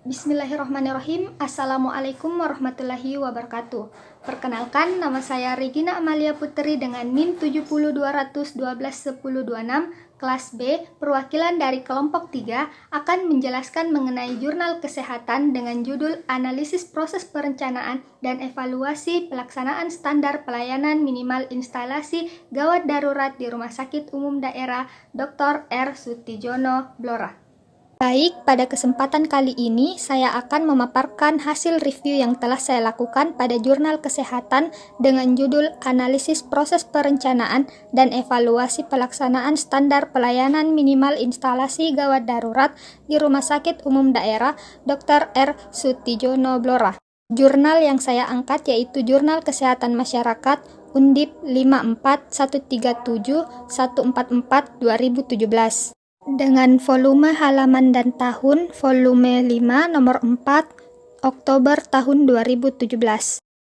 Bismillahirrahmanirrahim. Assalamualaikum warahmatullahi wabarakatuh. Perkenalkan, nama saya Regina Amalia Putri dengan NIM 702121026 kelas B, perwakilan dari kelompok 3 akan menjelaskan mengenai jurnal kesehatan dengan judul Analisis Proses Perencanaan dan Evaluasi Pelaksanaan Standar Pelayanan Minimal Instalasi Gawat Darurat di Rumah Sakit Umum Daerah Dr. R. Sutijono, Blora. Baik, pada kesempatan kali ini saya akan memaparkan hasil review yang telah saya lakukan pada jurnal kesehatan dengan judul Analisis Proses Perencanaan dan Evaluasi Pelaksanaan Standar Pelayanan Minimal Instalasi Gawat Darurat di Rumah Sakit Umum Daerah Dr. R. Sutijono, Blora. Jurnal yang saya angkat yaitu Jurnal Kesehatan Masyarakat Undip 54137-144 2017. Dengan volume halaman dan tahun, volume 5 nomor 4 Oktober tahun 2017.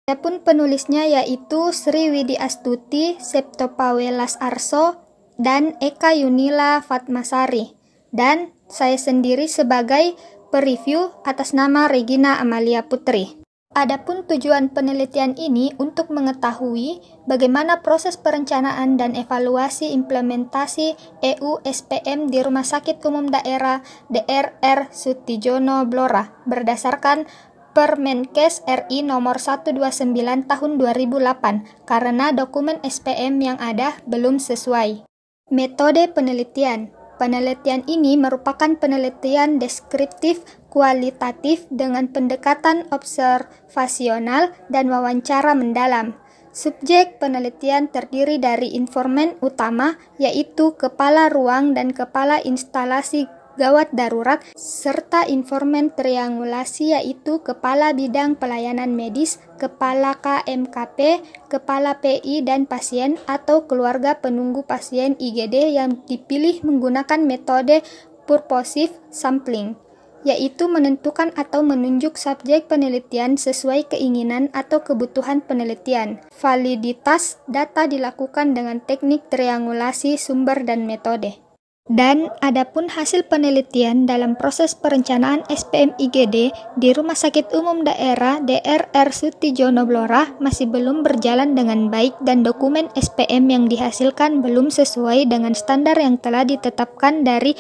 Adapun penulisnya yaitu Sri Widi Astuti, Septopawelas Arso, dan Eka Yunila Fatmasari. Dan saya sendiri sebagai pereview atas nama Regina Amalia Putri. Adapun tujuan penelitian ini untuk mengetahui bagaimana proses perencanaan dan evaluasi implementasi EU SPM di Rumah Sakit Umum Daerah Dr. R. Sutijono, Blora berdasarkan Permenkes RI nomor 129 tahun 2008 karena dokumen SPM yang ada belum sesuai. Metode penelitian. Penelitian ini merupakan penelitian deskriptif kualitatif dengan pendekatan observasional dan wawancara mendalam. Subjek penelitian terdiri dari informan utama, yaitu kepala ruang dan kepala instalasi gawat darurat, serta informan triangulasi yaitu kepala bidang pelayanan medis, kepala KMKP, kepala PI dan pasien atau keluarga penunggu pasien IGD yang dipilih menggunakan metode purposive sampling, yaitu menentukan atau menunjuk subjek penelitian sesuai keinginan atau kebutuhan penelitian. Validitas data dilakukan dengan teknik triangulasi sumber dan metode. Dan adapun hasil penelitian dalam proses perencanaan SPM IGD di Rumah Sakit Umum Daerah Dr. R. Sutijono, Blora masih belum berjalan dengan baik dan dokumen SPM yang dihasilkan belum sesuai dengan standar yang telah ditetapkan dari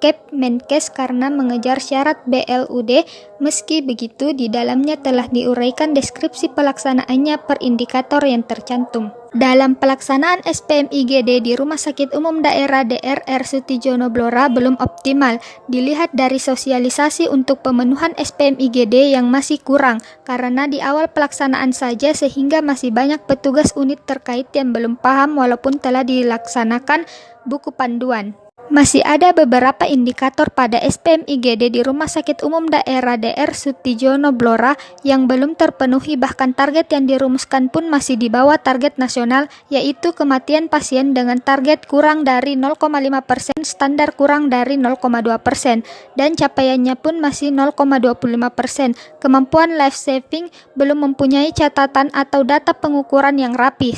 Kepmenkes karena mengejar syarat BLUD. Meski begitu, di dalamnya telah diuraikan deskripsi pelaksanaannya per indikator yang tercantum. Dalam pelaksanaan SPM IGD di Rumah Sakit Umum Daerah Dr. R. Sutijono, Blora belum optimal. Dilihat dari sosialisasi untuk pemenuhan SPM IGD yang masih kurang, karena di awal pelaksanaan saja sehingga masih banyak petugas unit terkait yang belum paham walaupun telah dilaksanakan buku panduan. Masih ada beberapa indikator pada SPM IGD di Rumah Sakit Umum Daerah Dr. Sutijono, Blora yang belum terpenuhi, bahkan target yang dirumuskan pun masih di bawah target nasional, yaitu kematian pasien dengan target kurang dari 0,5%, standar kurang dari 0,2%, dan capaiannya pun masih 0,25%. Kemampuan life saving belum mempunyai catatan atau data pengukuran yang rapi.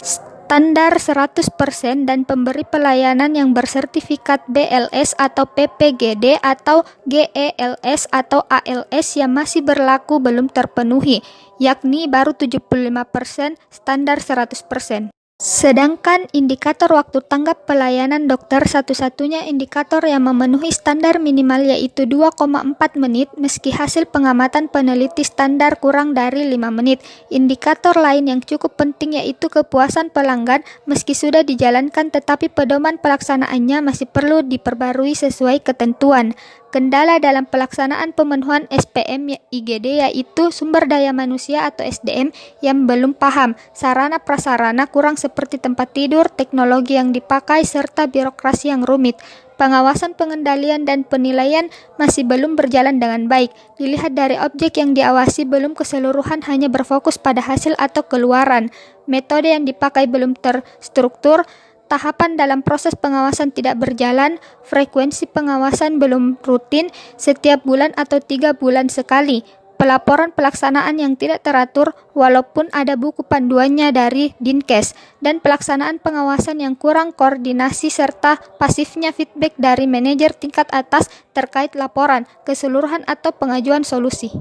Standar 100% dan pemberi pelayanan yang bersertifikat BLS atau PPGD atau GELS atau ALS yang masih berlaku belum terpenuhi, yakni baru 75%, standar 100%. Sedangkan indikator waktu tanggap pelayanan dokter satu-satunya indikator yang memenuhi standar minimal yaitu 2,4 menit meski hasil pengamatan peneliti standar kurang dari 5 menit. Indikator lain yang cukup penting yaitu kepuasan pelanggan meski sudah dijalankan tetapi pedoman pelaksanaannya masih perlu diperbarui sesuai ketentuan. Kendala dalam pelaksanaan pemenuhan SPM IGD yaitu sumber daya manusia atau SDM yang belum paham, sarana prasarana kurang seperti tempat tidur, teknologi yang dipakai, serta birokrasi yang rumit. Pengawasan pengendalian dan penilaian masih belum berjalan dengan baik. Dilihat dari objek yang diawasi belum keseluruhan hanya berfokus pada hasil atau keluaran. Metode yang dipakai belum terstruktur. Tahapan dalam proses pengawasan tidak berjalan, frekuensi pengawasan belum rutin, setiap bulan atau 3 bulan sekali. pelaporan pelaksanaan yang tidak teratur walaupun ada buku panduannya dari Dinkes, dan pelaksanaan pengawasan yang kurang koordinasi serta pasifnya feedback dari manajer tingkat atas terkait laporan, keseluruhan atau pengajuan solusi.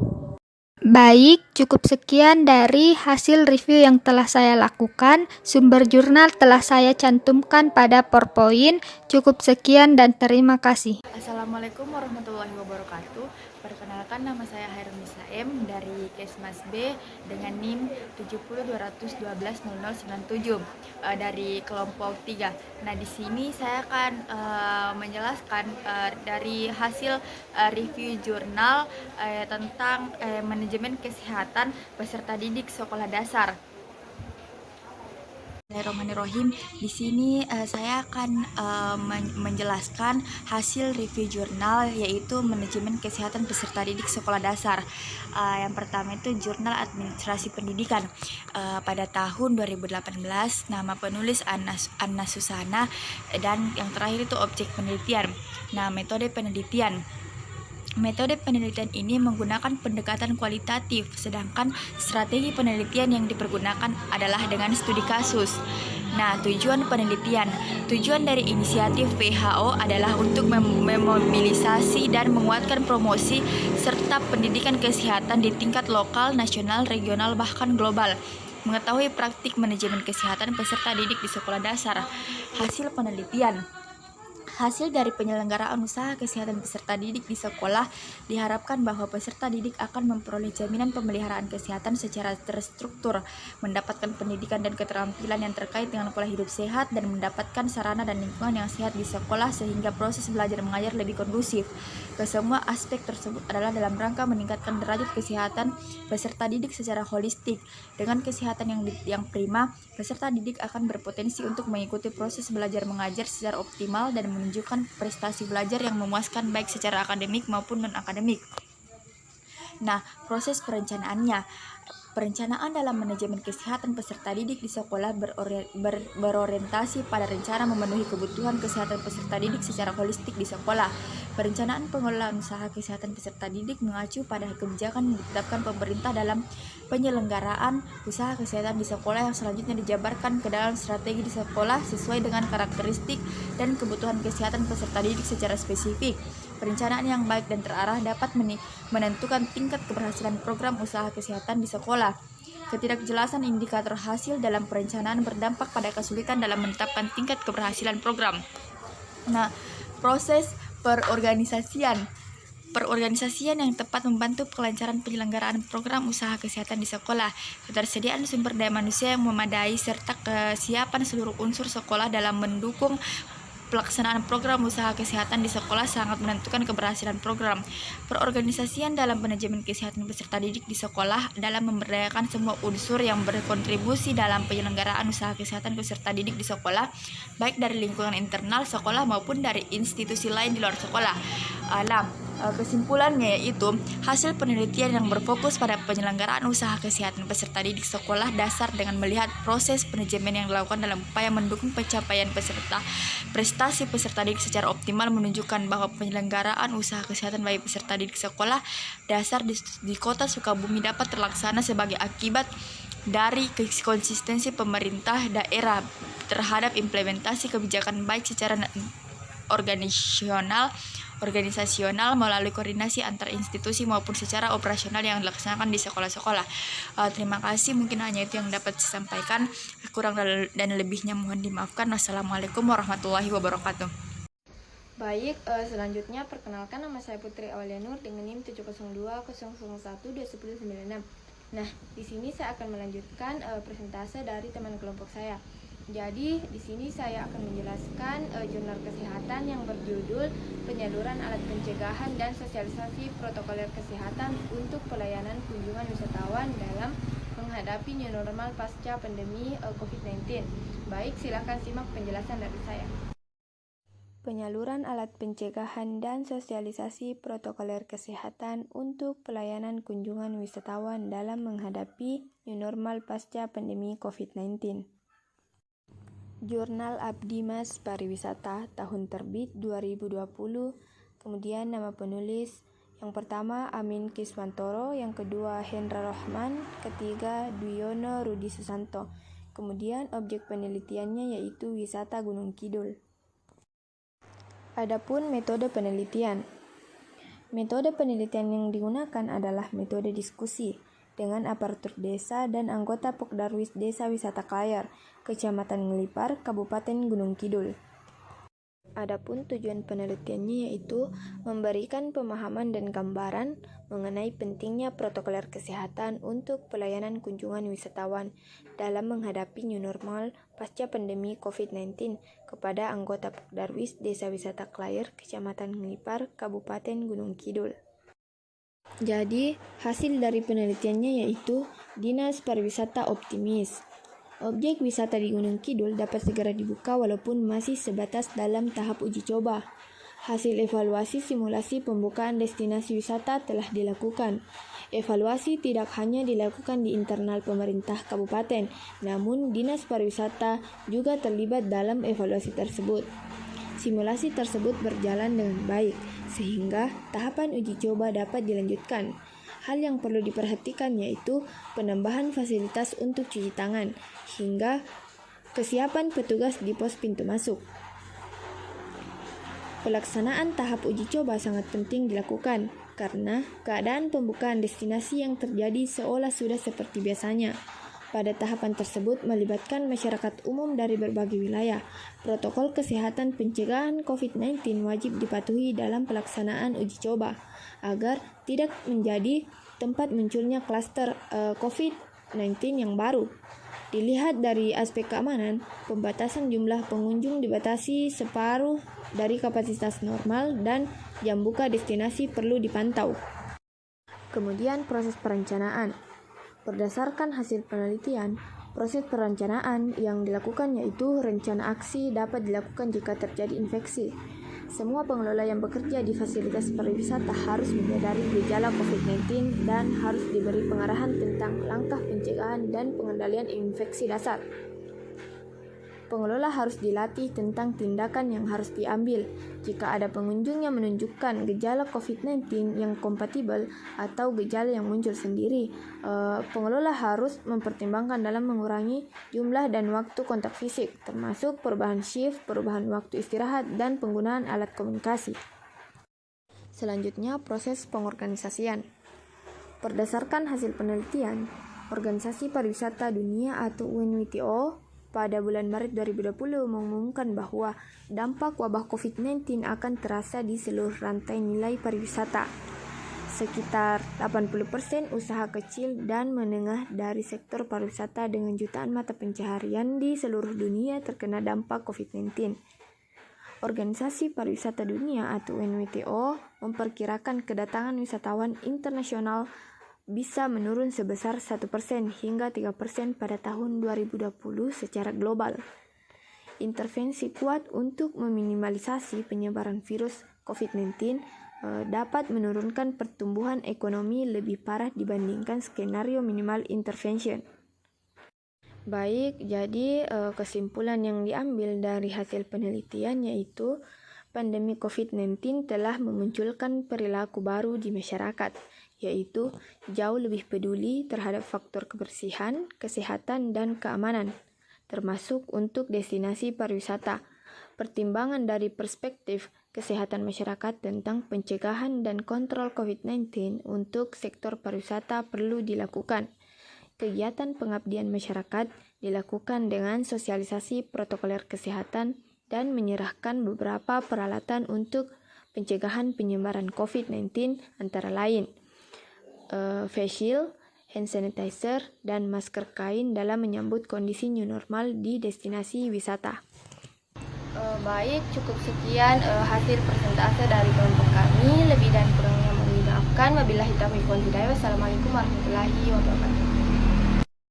Baik, cukup sekian dari hasil review yang telah saya lakukan. Sumber jurnal telah saya cantumkan pada PowerPoint. Cukup sekian dan terima kasih. Assalamualaikum warahmatullahi wabarakatuh. Perkenalkan, nama saya Hairunisa M dari Kesmas B dengan NIM 7021210097 dari kelompok 3. Nah, di sini saya akan menjelaskan dari hasil review jurnal tentang manajemen kesehatan peserta didik sekolah dasar. Bismillahirrahmanirrahim. Di sini saya akan menjelaskan hasil review jurnal, yaitu manajemen kesehatan peserta didik sekolah dasar. Yang pertama itu jurnal administrasi pendidikan pada tahun 2018. Nama penulis Anna Susana, dan yang terakhir itu objek penelitian. Nah, metode penelitian. Metode penelitian ini menggunakan pendekatan kualitatif, sedangkan strategi penelitian yang dipergunakan adalah dengan studi kasus. Nah, tujuan penelitian. Tujuan dari inisiatif WHO adalah untuk memobilisasi dan menguatkan promosi serta pendidikan kesehatan di tingkat lokal, nasional, regional, bahkan global. Mengetahui praktik manajemen kesehatan peserta didik di sekolah dasar. Hasil penelitian. Hasil dari penyelenggaraan usaha kesehatan peserta didik di sekolah diharapkan bahwa peserta didik akan memperoleh jaminan pemeliharaan kesehatan secara terstruktur, mendapatkan pendidikan dan keterampilan yang terkait dengan pola hidup sehat, dan mendapatkan sarana dan lingkungan yang sehat di sekolah sehingga proses belajar mengajar lebih kondusif. Kesemua aspek tersebut adalah dalam rangka meningkatkan derajat kesehatan peserta didik secara holistik. Dengan kesehatan yang prima, peserta didik akan berpotensi untuk mengikuti proses belajar mengajar secara optimal dan menunjukkan prestasi belajar yang memuaskan baik secara akademik maupun non-akademik. Nah, proses perencanaannya. Perencanaan dalam manajemen kesehatan peserta didik di sekolah berorientasi pada rencana memenuhi kebutuhan kesehatan peserta didik secara holistik di sekolah. Perencanaan pengelolaan usaha kesehatan peserta didik mengacu pada kebijakan yang ditetapkan pemerintah dalam penyelenggaraan usaha kesehatan di sekolah yang selanjutnya dijabarkan ke dalam strategi di sekolah sesuai dengan karakteristik dan kebutuhan kesehatan peserta didik secara spesifik. Perencanaan yang baik dan terarah dapat menentukan tingkat keberhasilan program usaha kesehatan di sekolah. Ketidakjelasan indikator hasil dalam perencanaan berdampak pada kesulitan dalam menetapkan tingkat keberhasilan program. Nah, proses perorganisasian yang tepat membantu kelancaran penyelenggaraan program usaha kesehatan di sekolah. Ketersediaan sumber daya manusia yang memadai serta kesiapan seluruh unsur sekolah dalam mendukung pelaksanaan program usaha kesehatan di sekolah sangat menentukan keberhasilan program. Perorganisasian dalam manajemen kesehatan peserta didik di sekolah dalam memberdayakan semua unsur yang berkontribusi dalam penyelenggaraan usaha kesehatan peserta didik di sekolah, baik dari lingkungan internal sekolah maupun dari institusi lain di luar sekolah. Kesimpulannya yaitu hasil penelitian yang berfokus pada penyelenggaraan usaha kesehatan peserta didik sekolah dasar dengan melihat proses manajemen yang dilakukan dalam upaya mendukung pencapaian prestasi peserta didik secara optimal menunjukkan bahwa penyelenggaraan usaha kesehatan bagi peserta didik sekolah dasar di Kota Sukabumi dapat terlaksana sebagai akibat dari konsistensi pemerintah daerah terhadap implementasi kebijakan baik secara organisasional melalui koordinasi antar institusi maupun secara operasional yang dilaksanakan di sekolah-sekolah. Terima kasih, mungkin hanya itu yang dapat saya sampaikan. Kurang dan lebihnya mohon dimaafkan. Wassalamualaikum warahmatullahi wabarakatuh. Baik, selanjutnya perkenalkan, nama saya Putri Aulia Nur dengan NIM 70200121096. Nah, di sini saya akan melanjutkan presentase dari teman kelompok saya. Jadi, di sini saya akan menjelaskan jurnal kesehatan yang berjudul Penyaluran Alat Pencegahan dan Sosialisasi Protokoler Kesehatan untuk Pelayanan Kunjungan Wisatawan dalam Menghadapi New Normal Pasca Pandemi COVID-19. Baik, silakan simak penjelasan dari saya. Penyaluran alat pencegahan dan sosialisasi protokoler kesehatan untuk pelayanan kunjungan wisatawan dalam menghadapi New Normal Pasca Pandemi COVID-19. Jurnal Abdimas Pariwisata, tahun terbit 2020, kemudian nama penulis Yang pertama Amin Kiswantoro, yang kedua Hendra Rohman, ketiga Dwiyono Rudi Susanto. Kemudian objek penelitiannya yaitu wisata Gunung Kidul. Adapun metode penelitian. Metode penelitian yang digunakan adalah metode diskusi dengan aparatur desa dan anggota Pokdarwis Desa Wisata Klayer, Kecamatan Ngelipar, Kabupaten Gunung Kidul. Adapun tujuan penelitiannya yaitu memberikan pemahaman dan gambaran mengenai pentingnya protokoler kesehatan untuk pelayanan kunjungan wisatawan dalam menghadapi new normal pasca pandemi COVID-19 kepada anggota Pokdarwis Desa Wisata Klayer, Kecamatan Ngelipar, Kabupaten Gunung Kidul. Jadi, hasil dari penelitiannya yaitu Dinas Pariwisata optimis objek wisata di Gunung Kidul dapat segera dibuka walaupun masih sebatas dalam tahap uji coba. Hasil evaluasi simulasi pembukaan destinasi wisata telah dilakukan. Evaluasi tidak hanya dilakukan di internal pemerintah kabupaten, namun Dinas Pariwisata juga terlibat dalam evaluasi tersebut. Simulasi tersebut berjalan dengan baik, sehingga tahapan uji coba dapat dilanjutkan. Hal yang perlu diperhatikan yaitu penambahan fasilitas untuk cuci tangan, hingga kesiapan petugas di pos pintu masuk. Pelaksanaan tahap uji coba sangat penting dilakukan, karena keadaan pembukaan destinasi yang terjadi seolah sudah seperti biasanya. Pada tahapan tersebut melibatkan masyarakat umum dari berbagai wilayah. Protokol kesehatan pencegahan COVID-19 wajib dipatuhi dalam pelaksanaan uji coba, agar tidak menjadi tempat munculnya klaster COVID-19 yang baru. Dilihat dari aspek keamanan, pembatasan jumlah pengunjung dibatasi separuh dari kapasitas normal dan jam buka destinasi perlu dipantau. Kemudian proses perencanaan. Berdasarkan hasil penelitian, proses perencanaan yang dilakukan yaitu rencana aksi dapat dilakukan jika terjadi infeksi. Semua pengelola yang bekerja di fasilitas pariwisata harus menyadari gejala COVID-19 dan harus diberi pengarahan tentang langkah pencegahan dan pengendalian infeksi dasar. Pengelola harus dilatih tentang tindakan yang harus diambil jika ada pengunjung yang menunjukkan gejala COVID-19 yang kompatibel atau gejala yang muncul sendiri. Pengelola harus mempertimbangkan dalam mengurangi jumlah dan waktu kontak fisik, termasuk perubahan shift, perubahan waktu istirahat, dan penggunaan alat komunikasi. Selanjutnya, proses pengorganisasian. Berdasarkan hasil penelitian, Organisasi Pariwisata Dunia atau UNWTO pada bulan Maret 2020 mengumumkan bahwa dampak wabah COVID-19 akan terasa di seluruh rantai nilai pariwisata. Sekitar 80% usaha kecil dan menengah dari sektor pariwisata dengan jutaan mata pencaharian di seluruh dunia terkena dampak COVID-19. Organisasi Pariwisata Dunia atau UNWTO memperkirakan kedatangan wisatawan internasional bisa menurun sebesar 1% hingga 3% pada tahun 2020 secara global. Intervensi kuat untuk meminimalisasi penyebaran virus COVID-19 dapat menurunkan pertumbuhan ekonomi lebih parah dibandingkan skenario minimal intervention. Baik, jadi kesimpulan yang diambil dari hasil penelitian yaitu pandemi COVID-19 telah memunculkan perilaku baru di masyarakat, yaitu jauh lebih peduli terhadap faktor kebersihan, kesehatan, dan keamanan, termasuk untuk destinasi pariwisata. Pertimbangan dari perspektif kesehatan masyarakat tentang pencegahan dan kontrol COVID-19 untuk sektor pariwisata perlu dilakukan. Kegiatan pengabdian masyarakat dilakukan dengan sosialisasi protokoler kesehatan dan menyerahkan beberapa peralatan untuk pencegahan penyebaran COVID-19 antara lain face shield, hand sanitizer, dan masker kain dalam menyambut kondisi new normal di destinasi wisata. Baik, cukup sekian hasil persentase dari kelompok kami. Lebih dan kurangnya mohon dimaafkan. Wabillahi taufiq wal hidayah. Wassalamualaikum warahmatullahi wabarakatuh.